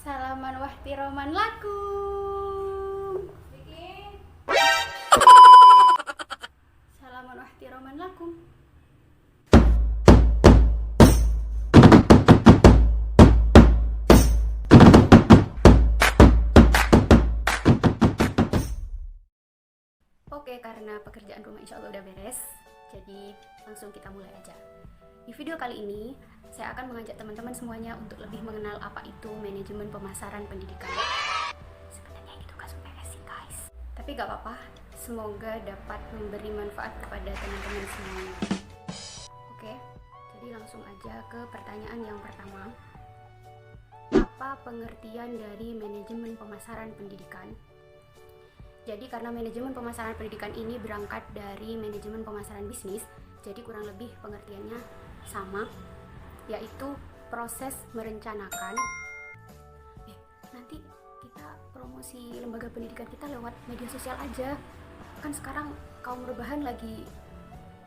Salaman wahti roman lakum. Salaman wahti roman lakum. Oke, karena pekerjaan rumah insya Allah udah beres, jadi langsung kita mulai aja. Di video kali ini, saya akan mengajak teman-teman semuanya untuk lebih mengenal apa itu manajemen pemasaran pendidikan. Sebenarnya itu kasus PS sih guys, tapi gak apa-apa, semoga dapat memberi manfaat kepada teman-teman semuanya. Oke, jadi langsung aja ke pertanyaan yang pertama. Apa pengertian dari manajemen pemasaran pendidikan? Jadi karena manajemen pemasaran pendidikan ini berangkat dari manajemen pemasaran bisnis, jadi kurang lebih pengertiannya sama, yaitu proses merencanakan. Nanti kita promosi lembaga pendidikan kita lewat media sosial aja. Kan sekarang kaum rebahan lagi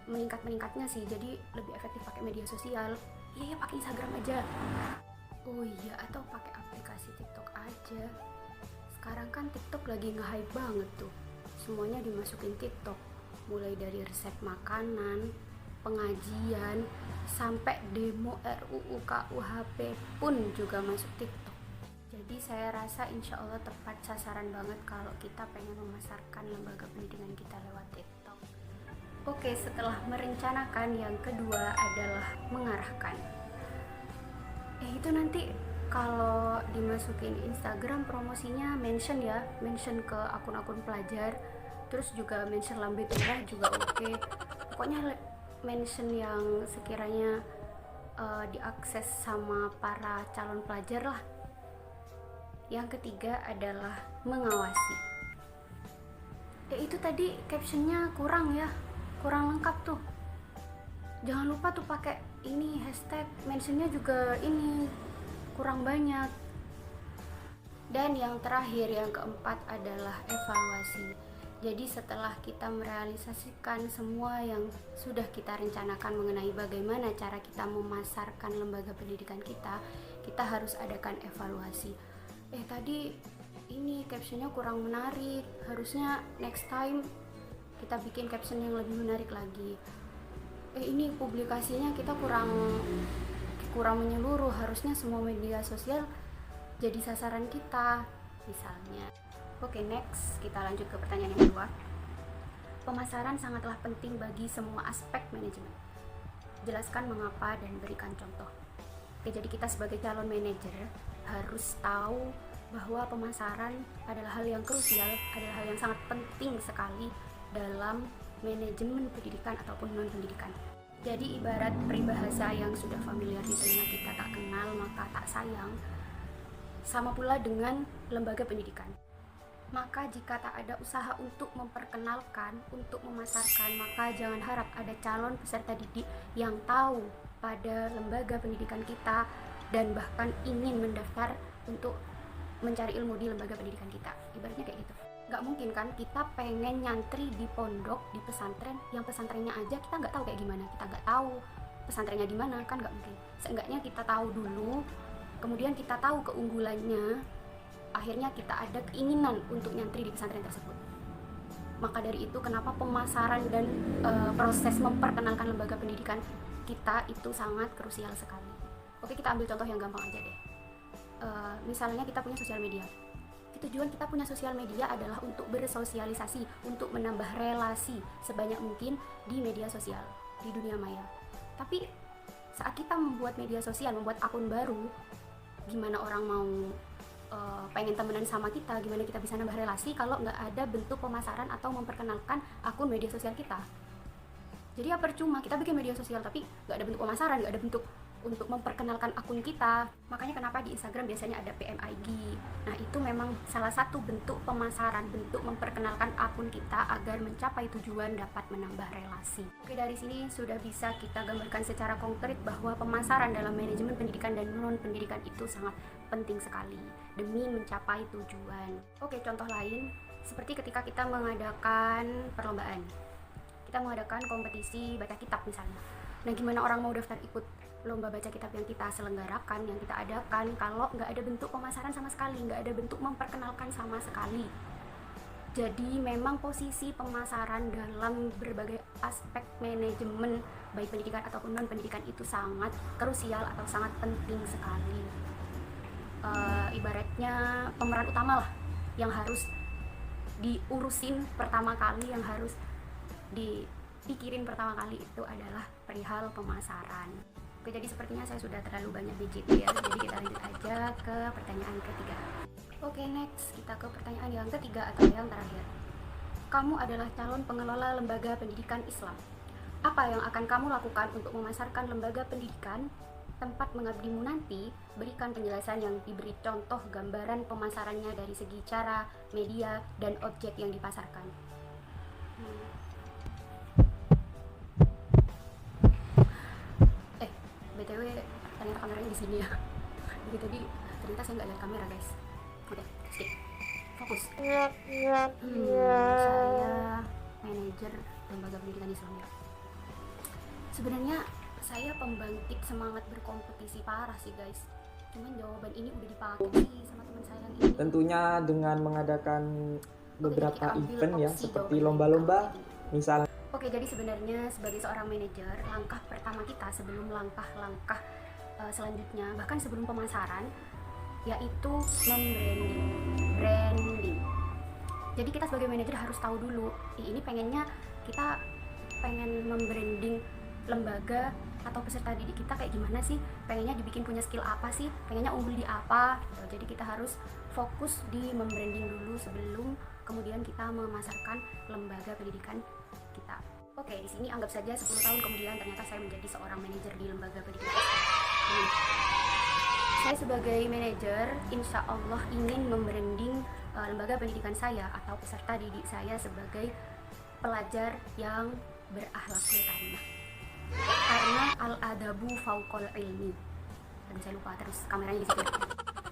meningkat-meningkatnya sih, jadi lebih efektif pakai media sosial. Iya, pakai Instagram aja. Oh iya, atau pakai aplikasi TikTok aja. Sekarang kan TikTok lagi nge-hype banget tuh. Semuanya dimasukin TikTok. Mulai dari resep makanan, pengajian, sampai demo RUU KUHP pun juga masuk TikTok. Jadi saya rasa insya Allah tepat sasaran banget kalau kita pengen memasarkan lembaga pendidikan kita lewat TikTok. Oke, setelah merencanakan, yang kedua adalah mengarahkan. Itu nanti kalau dimasukin Instagram promosinya mention ya, mention ke akun-akun pelajar, terus juga mention lambe turah juga oke. Pokoknya mention yang sekiranya diakses sama para calon pelajar lah. Yang ketiga adalah mengawasi. Itu tadi captionnya kurang ya, kurang lengkap tuh. Jangan lupa tuh pakai ini hashtag, mentionnya juga ini kurang banyak. Dan yang terakhir, yang keempat adalah evaluasi. Jadi setelah kita merealisasikan semua yang sudah kita rencanakan mengenai bagaimana cara kita memasarkan lembaga pendidikan kita, kita harus adakan evaluasi. Tadi ini captionnya kurang menarik, harusnya next time kita bikin caption yang lebih menarik lagi. Ini publikasinya kita kurang menyeluruh, harusnya semua media sosial jadi sasaran kita misalnya. Oke, next kita lanjut ke pertanyaan yang kedua. Pemasaran sangatlah penting bagi semua aspek manajemen. Jelaskan mengapa dan berikan contoh. Jadi kita sebagai calon manajer harus tahu bahwa pemasaran adalah hal yang krusial, adalah hal yang sangat penting sekali dalam manajemen pendidikan ataupun non pendidikan. Jadi ibarat peribahasa yang sudah familiar di telinga kita, tak kenal maka tak sayang. Sama pula dengan lembaga pendidikan. Maka jika tak ada usaha untuk memperkenalkan, untuk memasarkan, maka jangan harap ada calon peserta didik yang tahu pada lembaga pendidikan kita dan bahkan ingin mendaftar untuk mencari ilmu di lembaga pendidikan kita. Ibaratnya kayak gitu. Nggak mungkin kan kita pengen nyantri di pondok, di pesantren, yang pesantrennya aja kita nggak tahu kayak gimana, kita nggak tahu pesantrennya di mana, kan nggak mungkin. Seenggaknya kita tahu dulu, kemudian kita tahu keunggulannya, akhirnya kita ada keinginan untuk nyantri di pesantren tersebut. Maka dari itu kenapa pemasaran dan proses memperkenalkan lembaga pendidikan kita itu sangat krusial sekali. Oke, kita ambil contoh yang gampang aja deh. Misalnya kita punya sosial media. Tujuan kita punya sosial media adalah untuk bersosialisasi, untuk menambah relasi sebanyak mungkin di media sosial, di dunia maya. Tapi saat kita membuat media sosial, membuat akun baru, gimana orang mau pengen temenan sama kita, gimana kita bisa nambah relasi kalau nggak ada bentuk pemasaran atau memperkenalkan akun media sosial kita. Jadi ya percuma kita bikin media sosial tapi nggak ada bentuk pemasaran, nggak ada bentuk untuk memperkenalkan akun kita. Makanya kenapa di Instagram biasanya ada PMIG. Nah, itu memang salah satu bentuk pemasaran, bentuk memperkenalkan akun kita agar mencapai tujuan dapat menambah relasi. Oke, dari sini sudah bisa kita gambarkan secara konkret bahwa pemasaran dalam manajemen pendidikan dan non pendidikan itu sangat penting sekali demi mencapai tujuan. Oke, contoh lain seperti ketika kita mengadakan perlombaan. Kita mengadakan kompetisi baca kitab misalnya. Nah, gimana orang mau daftar ikut lomba baca kitab yang kita selenggarakan, yang kita adakan, kalau nggak ada bentuk pemasaran sama sekali, nggak ada bentuk memperkenalkan sama sekali. Jadi memang posisi pemasaran dalam berbagai aspek manajemen baik pendidikan ataupun non pendidikan itu sangat krusial atau sangat penting sekali. Ibaratnya pemeran utama lah yang harus diurusin pertama kali, yang harus dipikirin pertama kali itu adalah perihal pemasaran. Oke, jadi sepertinya saya sudah terlalu banyak digit ya, jadi kita lanjut aja ke pertanyaan ketiga. Oke, next kita ke pertanyaan yang ketiga atau yang terakhir. Kamu adalah calon pengelola lembaga pendidikan Islam. Apa yang akan kamu lakukan untuk memasarkan lembaga pendidikan tempat mengabdimu nanti? Berikan penjelasan yang diberi contoh gambaran pemasarannya dari segi cara, media, dan objek yang dipasarkan. BTW ternyata kameranya di sini ya. Jadi tadi ternyata saya nggak lihat kamera guys. Oke, skip. Fokus. Saya manajer lembaga pendidikan Islam ya. Sebenarnya saya pembangkit semangat berkompetisi parah sih guys. Cuman jawaban ini udah dipakai sih sama teman saya yang ini. Tentunya dengan mengadakan beberapa event ya, seperti lomba-lomba misalnya. Oke, jadi sebenarnya sebagai seorang manajer, langkah pertama kita sebelum langkah-langkah selanjutnya, bahkan sebelum pemasaran, yaitu branding. Jadi kita sebagai manajer harus tahu dulu, ini kita pengen membranding lembaga atau peserta didik kita kayak gimana sih, pengennya dibikin punya skill apa sih, pengennya unggul di apa. Jadi kita harus fokus di membranding dulu sebelum kemudian kita memasarkan lembaga pendidikan kita. Oke, di sini anggap saja 10 tahun kemudian ternyata saya menjadi seorang manajer di lembaga pendidikan. Saya sebagai manajer insya Allah ingin membranding lembaga pendidikan saya atau peserta didik saya sebagai pelajar yang berakhlak karimah. Karena al-adabu fauqal ilmi. Dan saya lupa terus kameranya di situ.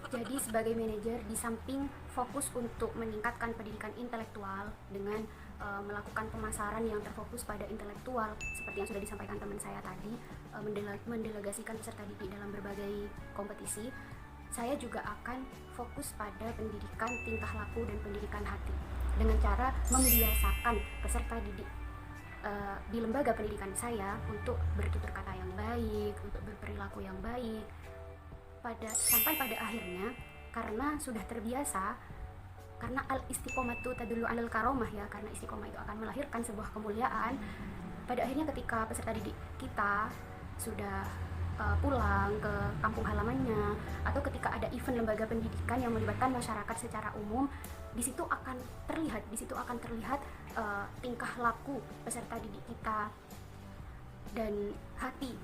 Jadi sebagai manajer, di samping fokus untuk meningkatkan pendidikan intelektual dengan melakukan pemasaran yang terfokus pada intelektual seperti yang sudah disampaikan teman saya tadi, mendelegasikan peserta didik dalam berbagai kompetisi, saya juga akan fokus pada pendidikan tingkah laku dan pendidikan hati dengan cara membiasakan peserta didik di lembaga pendidikan saya untuk bertutur kata yang baik, untuk berperilaku yang baik, sampai pada akhirnya karena sudah terbiasa, karena al-istiqomatu tadullu alal karomah ya, karena istiqomah itu akan melahirkan sebuah kemuliaan. Pada akhirnya ketika peserta didik kita sudah pulang ke kampung halamannya, atau ketika ada event lembaga pendidikan yang melibatkan masyarakat secara umum, di situ akan terlihat tingkah laku peserta didik kita dan hati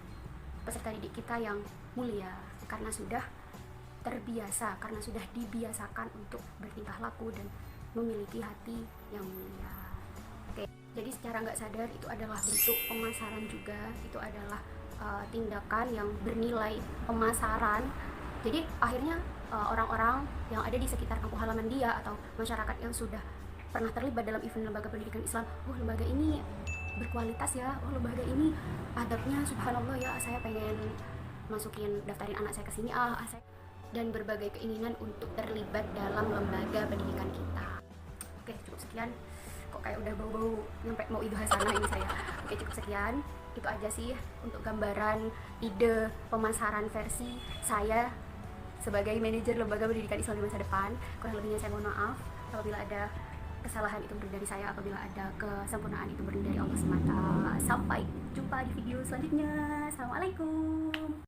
peserta didik kita yang mulia, karena sudah terbiasa, karena sudah dibiasakan untuk bertingkah laku dan memiliki hati yang mulia. Oke, jadi secara nggak sadar itu adalah bentuk pemasaran juga, itu adalah tindakan yang bernilai pemasaran. Jadi akhirnya orang-orang yang ada di sekitar kampung halaman dia atau masyarakat yang sudah pernah terlibat dalam event lembaga pendidikan Islam, oh lembaga ini berkualitas ya, oh lembaga ini adabnya subhanallah ya, saya pengen daftarin anak saya ke sini dan berbagai keinginan untuk terlibat dalam lembaga pendidikan kita. Oke, cukup sekian. Kok kayak udah bau-bau nyampe mau idul hasanah ini saya. Oke, cukup sekian. Itu aja sih untuk gambaran ide pemasaran versi saya sebagai manajer lembaga pendidikan Islam di masa depan. Kurang lebihnya saya mohon maaf apabila ada kesalahan, itu berdiri dari saya, apabila ada kesempurnaan itu berdiri dari Allah semata. Sampai jumpa di video selanjutnya. Assalamualaikum.